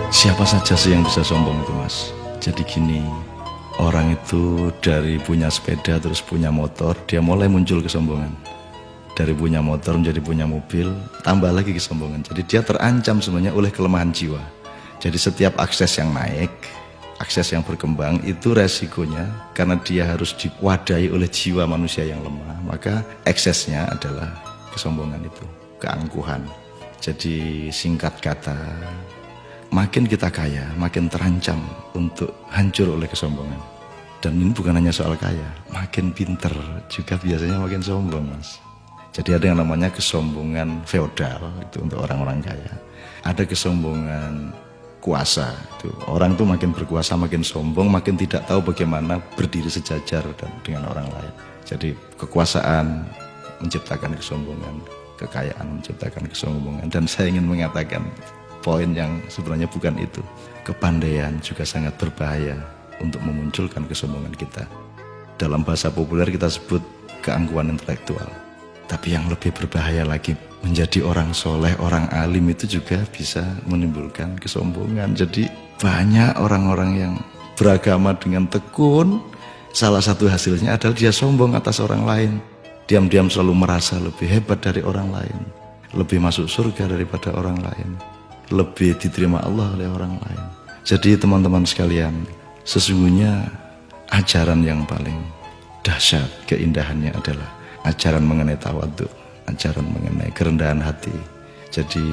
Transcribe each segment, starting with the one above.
Siapa saja sih yang bisa sombong itu, Mas? Jadi gini, orang itu dari punya sepeda terus punya motor, dia mulai muncul kesombongan. Dari punya motor menjadi punya mobil, tambah lagi kesombongan. Jadi dia terancam sebenarnya oleh kelemahan jiwa. Jadi setiap akses yang naik, akses yang berkembang, itu resikonya karena dia harus diwadahi oleh jiwa manusia yang lemah, maka eksesnya adalah kesombongan itu, keangkuhan. Jadi singkat kata, makin kita kaya, makin terancam untuk hancur oleh kesombongan. Dan ini bukan hanya soal kaya, makin pinter juga biasanya makin sombong, Mas. Jadi ada yang namanya kesombongan feodal, itu untuk orang-orang kaya. Ada kesombongan kuasa, itu orang tuh makin berkuasa makin sombong, makin tidak tahu bagaimana berdiri sejajar dan dengan orang lain. Jadi kekuasaan menciptakan kesombongan, kekayaan menciptakan kesombongan. Dan saya ingin mengatakan poin yang sebenarnya bukan itu. Kepandaian juga sangat berbahaya untuk memunculkan kesombongan kita. Dalam bahasa populer kita sebut keangkuhan intelektual. Tapi yang lebih berbahaya lagi, menjadi orang soleh, orang alim itu juga bisa menimbulkan kesombongan. Jadi banyak orang-orang yang beragama dengan tekun, salah satu hasilnya adalah dia sombong atas orang lain. Diam-diam selalu merasa lebih hebat dari orang lain, lebih masuk surga daripada orang lain, lebih diterima Allah oleh orang lain. Jadi teman-teman sekalian, sesungguhnya ajaran yang paling dahsyat keindahannya adalah ajaran mengenai tawadhu, ajaran mengenai kerendahan hati. Jadi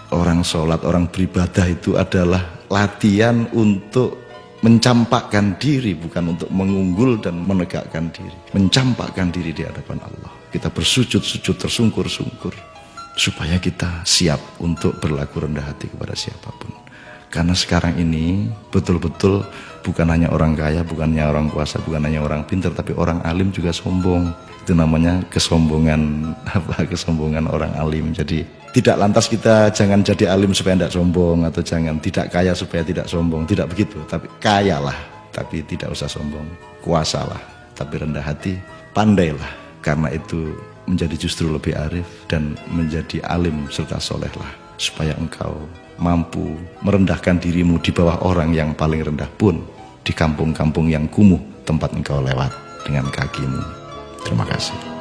orang sholat, orang beribadah itu adalah latihan untuk mencampakkan diri, bukan untuk mengunggul dan menegakkan diri. Mencampakkan diri di hadapan Allah. Kita bersujud-sujud, tersungkur-sungkur, supaya kita siap untuk berlaku rendah hati kepada siapapun. Karena sekarang ini betul-betul bukan hanya orang kaya, bukan hanya orang kuasa, bukan hanya orang pintar, tapi orang alim juga sombong. Itu namanya kesombongan kesombongan orang alim. Jadi tidak lantas kita jangan jadi alim supaya tidak sombong, atau jangan tidak kaya supaya tidak sombong, tidak begitu. Tapi kayalah tapi tidak usah sombong, kuasalah tapi rendah hati, pandailah, karena itu menjadi justru lebih arif dan menjadi alim serta solehlah, supaya engkau mampu merendahkan dirimu di bawah orang yang paling rendah pun di kampung-kampung yang kumuh tempat engkau lewat dengan kakimu. Terima kasih.